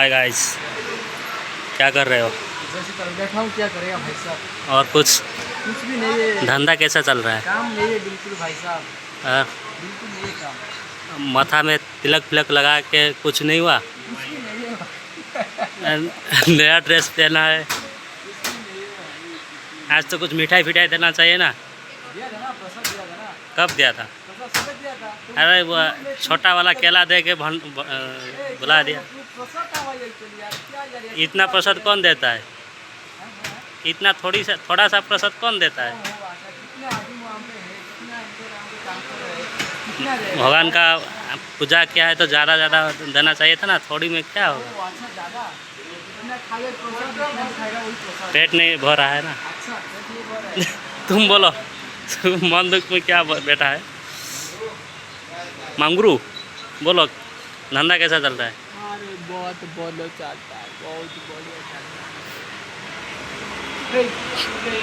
Hi guys, क्या कर रहे हो? बैठा हूँ, क्या करेगा भाई साहब। और कुछ भी नहीं है, धंधा कैसा चल रहा है? काम नहीं है बिल्कुल भाई साहब, हाँ, बिल्कुल नहीं है काम। माथा में तिलक फिलक लगा के कुछ नहीं हुआ? कुछ भी नहीं है भाई। नया ड्रेस पहना है, कुछ भी नहीं है भाई, कुछ भी आज तो कुछ मिठाई फिठाई देना चाहिए ना। नहीं। दिया था ना, प्रसाद दिया था ना, कब दिया था? प्रसाद सुबह दिया था। अरे वो छोटा वाला केला दे के बुला दिया। प्रसाद का आवाज एक्चुअली यार, क्या यार ये इतना प्रसाद कौन देता है? इतना थोड़ा सा प्रसाद कौन देता है? कितने आदमी वहाँ पे है, कितना इनके वहाँ पे काम कर रहे हैं, कितना रहेगा? भगवान का पूजा किया है तो ज़्यादा देना चाहिए था ना, थोड़ी में क्या होगा? वो अच्छा ज़्यादा जितना खाए प्रसाद जितना खाएगा वही प्रसाद। पेट नहीं भर रहा है ना। अच्छा पेट नहीं भर रहा है। तुम बोलो, मन दुख में क्या बैठा है? मंगरू बोलो, धंधा कैसा चल रहा है? अरे बहुत बढ़िया चलता है, बहुत बढ़िया चलता है।